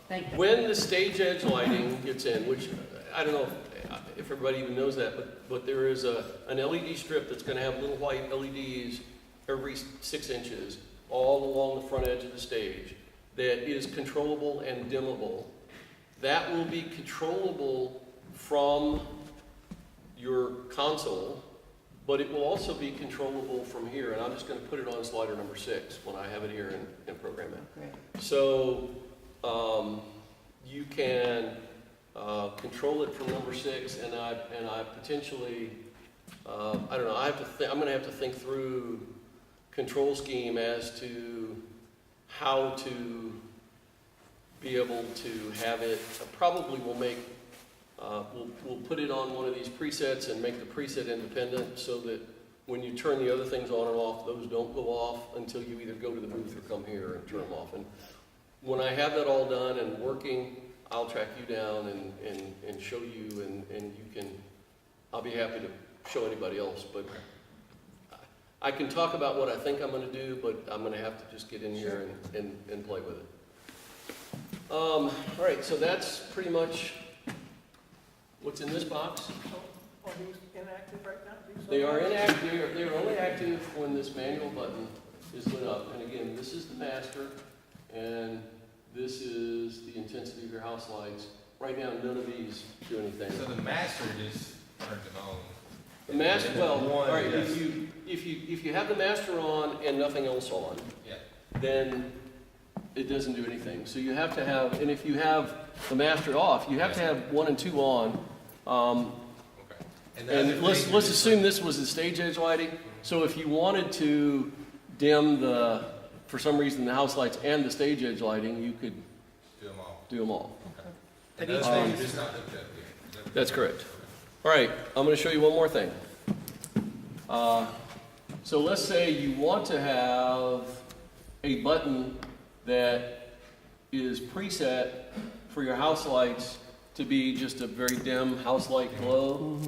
Thank you. When the stage edge lighting gets in, which I don't know if everybody even knows that, but there is an LED strip that's going to have little white LEDs every 6 inches all along the front edge of the stage that is controllable and dimmable. That will be controllable from your console, but it will also be controllable from here, and I'm just going to put it on slider number 6 when I have it here and program it. Great. So you can control it from number 6, and I potentially I don't know. I'm going to have to think through control scheme as to how to be able to have it. Probably will make we'll put it on one of these presets and make the preset independent, so that when you turn the other things on and off, those don't go off until you either go to the booth or come here and turn them off. And when I have that all done and working, I'll track you down and show you, and you can, I'll be happy to show anybody else, but I can talk about what I think I'm going to do, but I'm going to have to just get in here and play with it. All right, so that's pretty much what's in this box. Are these inactive right now? They are inactive. They are only active when this manual button is lit up. And again, this is the master, and this is the intensity of your house lights. Right now, none of these do anything. So the master just turns it on. The master, well, all right. Yes. If you have the master on and nothing else on, Yeah. then it doesn't do anything. So you have to have, and if you have the master off, you have to have 1 and 2 on. Okay. And let's assume this was the stage edge lighting. So if you wanted to dim for some reason, the house lights and the stage edge lighting, you could do them all. do them all. Okay. And those things are just not hooked up yet. That's correct. All right, I'm going to show you one more thing. So let's say you want to have a button that is preset for your house lights to be just a very dim house light glow,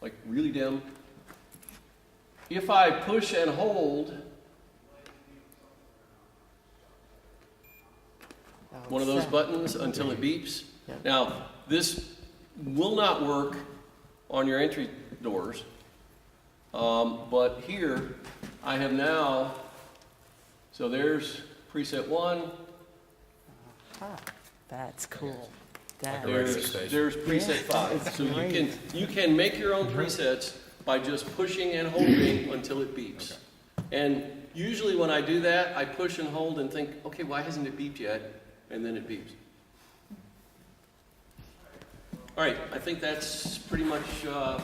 like really dim. If I push and hold one of those buttons until it beeps, now this will not work on your entry doors, but here I have now, so there's preset 1, That's cool. there's preset 5. So you can make your own presets by just pushing and holding until it beeps. And usually when I do that, I push and hold and think, okay, why hasn't it beeped yet? And then it beeps. All right, I think that's pretty much all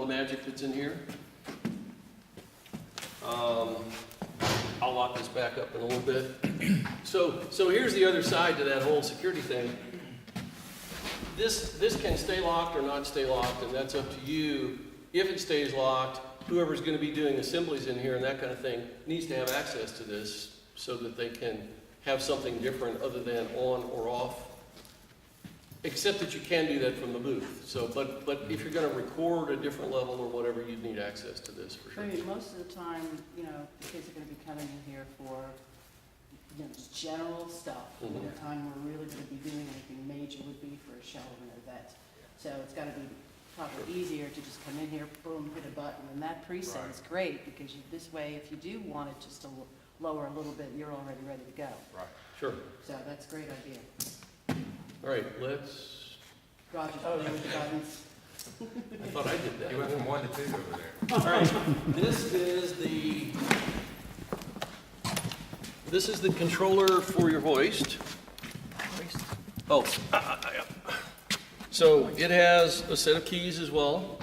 the magic that's in here. I'll lock this back up in a little bit. So here's the other side to that whole security thing. This can stay locked or not stay locked, and that's up to you. If it stays locked, whoever's going to be doing assemblies in here and that kind of thing needs to have access to this so that they can have something different other than on or off. Except that you can do that from the booth. So, but if you're going to record a different level or whatever, you'd need access to this for sure. I mean, most of the time, the kids are going to be coming in here for, just general stuff. The time we're really going to be doing anything major would be for a show or an event. So it's got to be probably easier to just come in here, boom, hit a button, and that preset is great because this way, if you do want it just to lower a little bit, you're already ready to go. Right. Sure. So that's a great idea. All right, let's. Roger's playing with the buttons. I thought I did that. You went from 1 to 2 over there. All right, this is the controller for your hoist. Oh, so it has a set of keys as well.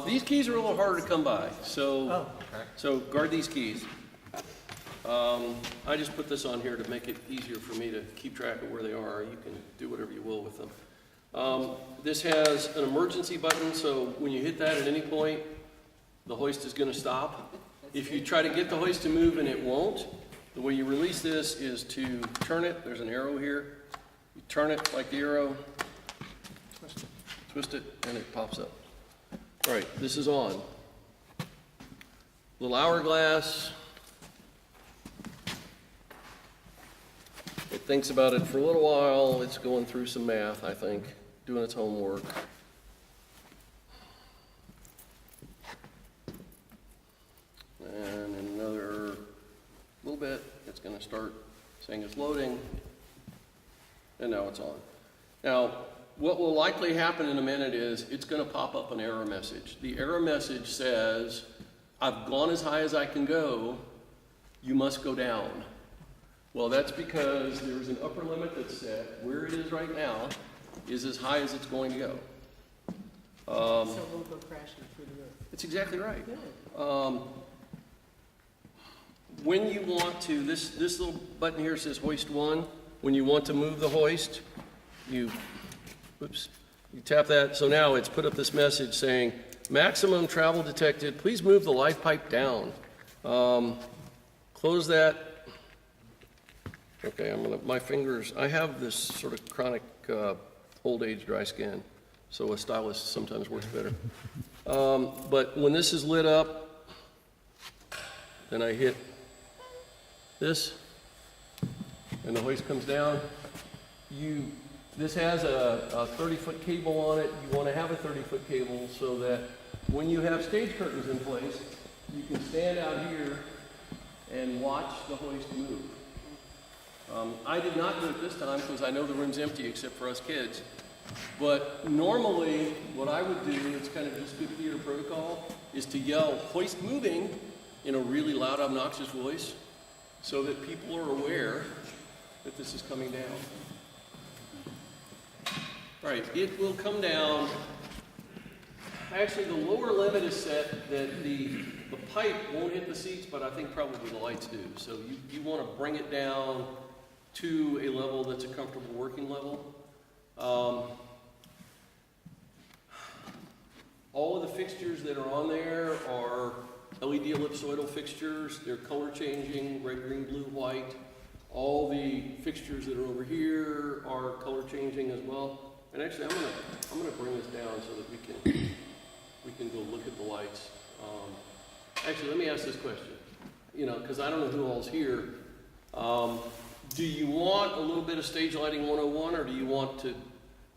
These keys are a little harder to come by, so guard these keys. I just put this on here to make it easier for me to keep track of where they are. You can do whatever you will with them. This has an emergency button, so when you hit that at any point, the hoist is going to stop. If you try to get the hoist to move and it won't, the way you release this is to turn it. There's an arrow here. You turn it like the arrow, twist it, and it pops up. All right, this is on. Little hourglass. thinks about it for a little while. It's going through some math, I think, doing its homework. And in another little bit, it's gonna start saying it's loading. And now it's on. Now, what will likely happen in a minute is it's gonna pop up an error message. The error message says, I've gone as high as I can go, you must go down. Well, that's because there's an upper limit that's set. Where it is right now is as high as it's going to go. So it won't go crashing through the roof. That's exactly right. Good. When you want to, this little button here says hoist 1. When you want to move the hoist, you tap that. So now it's put up this message saying, maximum travel detected, please move the life pipe down. Close that. Okay, my fingers, I have this sort of chronic old age dry skin, so a stylus sometimes works better. But when this is lit up, then I hit this, and the hoist comes down. This has a 30-foot cable on it. You want to have a 30-foot cable so that when you have stage curtains in place, you can stand out here and watch the hoist move. I did not do it this time because I know the room's empty except for us kids. But normally, what I would do, it's kind of just good theater protocol, is to yell, hoist moving, in a really loud, obnoxious voice, so that people are aware that this is coming down. All right, it will come down. Actually, the lower limit is set that the pipe won't hit the seats, but I think probably the lights do. So you want to bring it down to a level that's a comfortable working level. All of the fixtures that are on there are LED ellipsoidal fixtures. They're color changing, red, green, blue, white. All the fixtures that are over here are color changing as well. And actually, I'm gonna bring this down so that we can go look at the lights. Actually, let me ask this question. Because I don't know who all's here. Do you want a little bit of stage lighting 101, or do you want to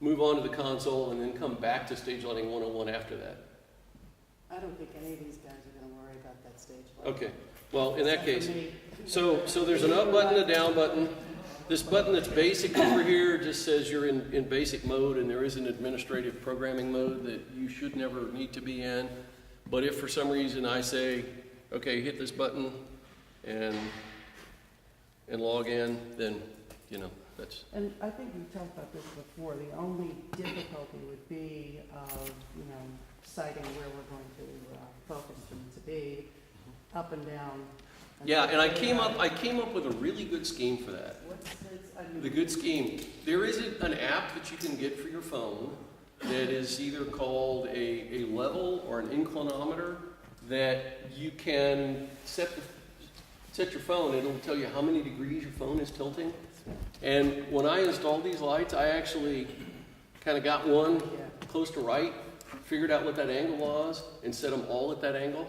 move on to the console and then come back to stage lighting 101 after that? I don't think any of these guys are gonna worry about that stage light. Okay. Well, in that Except for case, me. so there's an up button, a down button. This button that's basic over here just says you're in basic mode, and there is an administrative programming mode that you should never need to be in. But if for some reason I say, okay, hit this button and log in, then, that's... And I think we talked about this before. The only difficulty would be, citing where we're going to focus them to be, up and down. Yeah, and I came up with a really good scheme for that. The good scheme. There is an app that you can get for your phone that is either called a level or an inclinometer that you can set your phone. It'll tell you how many degrees your phone is tilting. And when I installed these lights, I actually kind of got one close to right, figured out what that angle was, and set them all at that angle.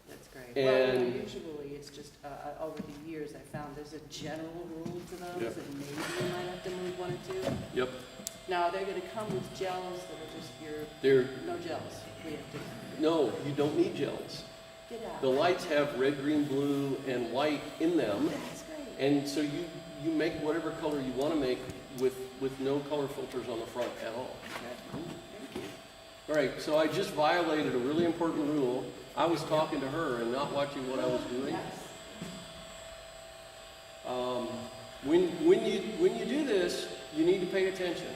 That's great. And well, usually it's just, over the years, I found there's a general rule to those, Yep. and maybe you might have to move one or two. Yep. Now, they're gonna come with gels that are just no gels. We have to, No, you don't need gels. get out. The lights have red, green, blue, and white in them. That's great. And so you make whatever color you want to make with no color filters on the front at all. That's cool. Thank you. All right, so I just violated a really important rule. I was talking to her and not watching what I was doing. Yes. When you do this, you need to pay attention.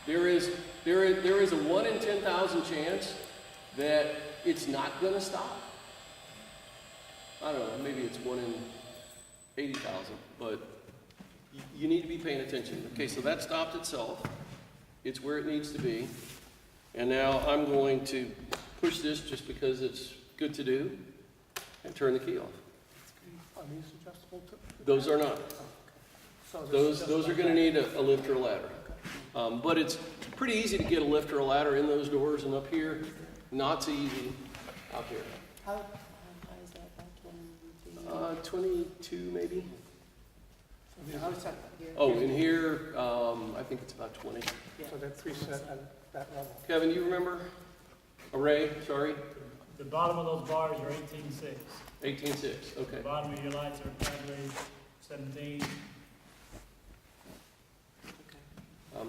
There is a 1 in 10,000 chance that it's not going to stop. I don't know, maybe it's 1 in 80,000, but you need to be paying attention. Okay, so that stopped itself. It's where it needs to be. And now I'm going to push this just because it's good to do and turn the key off. Are these adjustable too? Those are not. So this is Those just are going to need a lift or a ladder. But it's pretty easy to get a lift or a ladder in those doors and up here. Not so easy out here. How high is that, about 20 feet? 22 maybe. I mean, how does that, Oh, in here, I think it's about 20. so that three set at that level? Kevin, you remember? Array, sorry, The bottom of those bars are 18.6. 18.6, okay. The bottom of your lights are probably 17.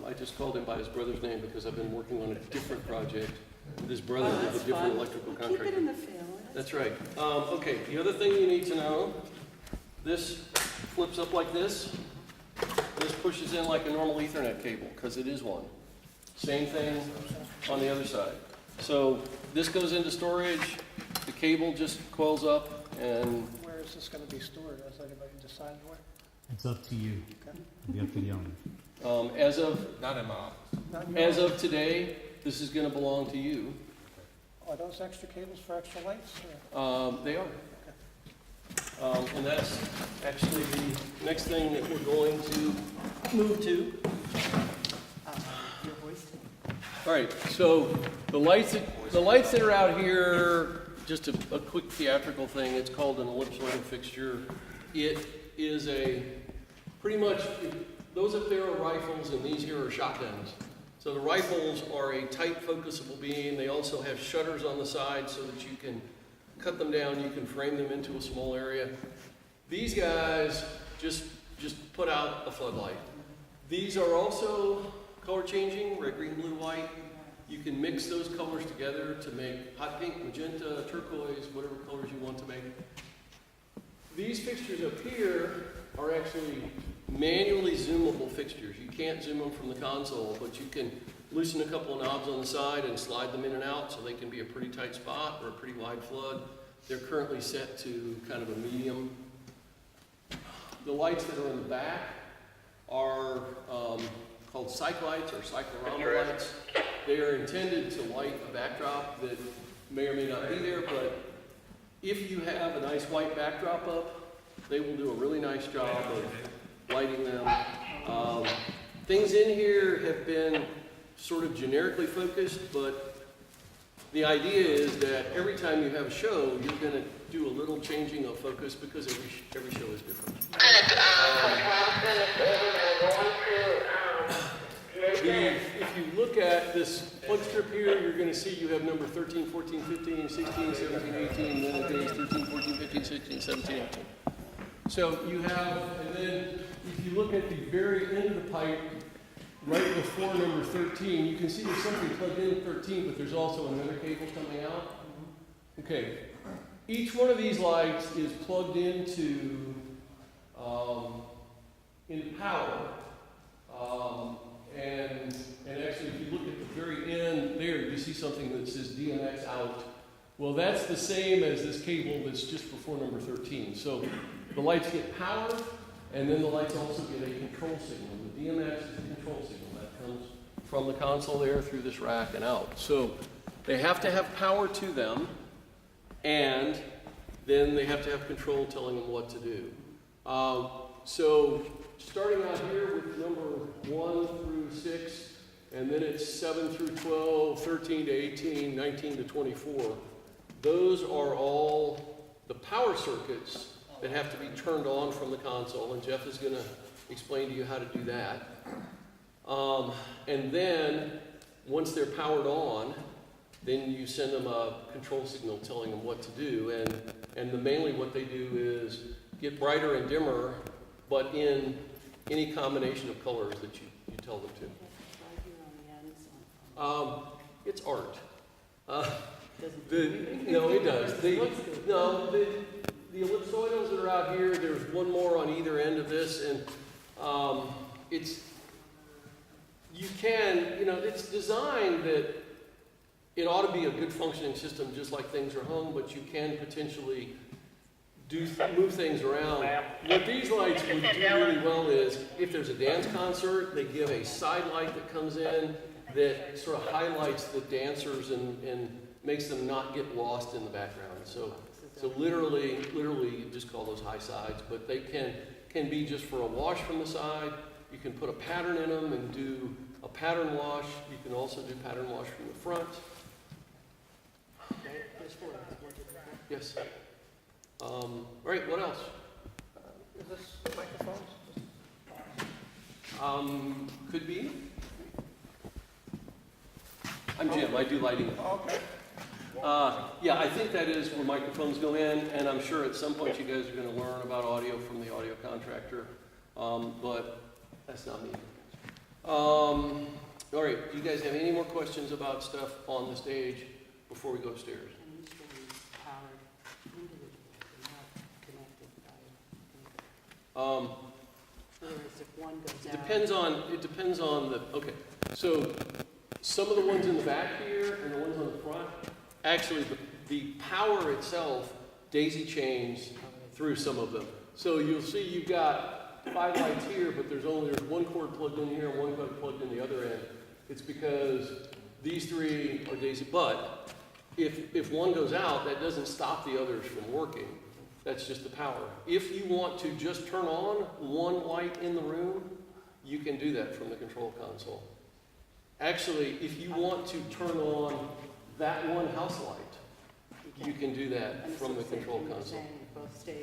I just called him by his brother's name because I've been working on a different project with his brother, Oh, with a that's different fine. electrical Keep it contractor. in the family. That's right. Okay, the other thing you need to know, this flips up like this. This pushes in like a normal Ethernet cable, because it is one. Same thing on the other side. So this goes into storage, the cable just coils up, and Where is this gonna be stored? Has anybody decided where? It's up to you. Okay. It'll be up to the owner. as of Not in my office. Not in your as office? of today, this is going to belong to you. Are those extra cables for extra lights? Or? They are. And that's actually the next thing that we're going to move to. Your voice. All right, so the lights that are out here, just a quick theatrical thing, it's called an ellipsoidal fixture. It is pretty much, those up there are rifles and these here are shotguns. So the rifles are a tight focusable beam. They also have shutters on the side so that you can cut them down, you can frame them into a small area. These guys just put out a floodlight. These are also color changing, red, green, blue, white. You can mix those colors together to make hot pink, magenta, turquoise, whatever colors you want to make. These fixtures up here are actually manually zoomable fixtures. You can't zoom them from the console, but you can loosen a couple of knobs on the side and slide them in and out so they can be a pretty tight spot or a pretty wide flood. They're currently set to kind of a medium. The lights that are in the back are called cyclights or cyclorama lights. They are intended to light a backdrop that may or may not be there, but if you have a nice white backdrop up, they will do a really nice job of lighting them. Things in here have been sort of generically focused, but the idea is that every time you have a show, you're going to do a little changing of focus because every show is different. If you look at this plug strip here, you're going to see you have number 13, 14, 15, 16, 17, 18, then it goes 13, 14, 15, 16, 17, 18. So you have, and then if you look at the very end of the pipe, right before number 13, you can see there's something plugged in at 13, but there's also another cable coming out. Okay, each one of these lights is plugged into power. And actually, if you look at the very end there, you see something that says DMX out. Well, that's the same as this cable that's just before number 13. So the lights get power, and then the lights also get a control signal. The DMX is the control signal that comes from the console there through this rack and out. So they have to have power to them, and then they have to have control telling them what to do. So starting out here with number 1 through 6, and then it's 7 through 12, 13 to 18, 19 to 24. Those are all the power circuits that have to be turned on from the console, and Jeff is going to explain to you how to do that. And then, once they're powered on, then you send them a control signal telling them what to do, and mainly what they do is get brighter and dimmer, but in any combination of colors that you tell them to. It's art. No, it does. The ellipsoidals that are out here, there's one more on either end of this, and it's designed that it ought to be a good functioning system just like things are hung, but you can potentially move things around. What these lights would do really well is, if there's a dance concert, they give a side light that comes in that sort of highlights the dancers and makes them not get lost in the background. So literally, you just call those high sides, but they can be just for a wash from the side. You can put a pattern in them and do a pattern wash. You can also do pattern wash from the front. Yes. All right, what else? Is this microphones? Could be. I'm Jim, I do lighting. Okay. Yeah, I think that is where microphones go in, and I'm sure at some point you guys are gonna learn about audio from the audio contractor, but that's not me. All right, do you guys have any more questions about stuff on the stage before we go upstairs? And each one is powered individually, they're not connected by. Whereas if one goes out. It depends on the, okay, so some of the ones in the back here and the ones on the front, actually the power itself daisy chains through some of them. So you'll see you've got 5 lights here, but there's one cord plugged in here and one cord plugged in the other end. It's because these 3 are daisy, but if one goes out, that doesn't stop the others from working. That's just the power. If you want to just turn on one light in the room, you can do that from the control console. Actually, if you want to turn on that one house light, you can do that And it's from the same control thing you're console. saying, both stage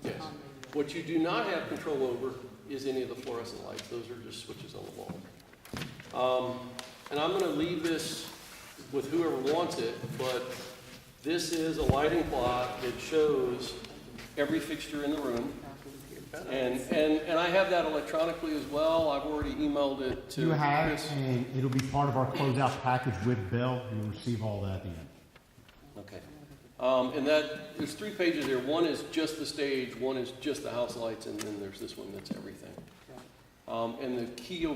and Yes. on the. What you do not have control over is any of the fluorescent lights. Those are just switches on the wall. And I'm gonna leave this with whoever wants it, but this is a lighting plot that shows every fixture in the room. And I have that electronically as well. I've already emailed it to You have, Chris. and it'll be part of our closeout package with Bill. You'll receive all that at the end. Okay. And there's 3 pages there. One is just the stage, one is just the house lights, and then there's this one that's everything. And the key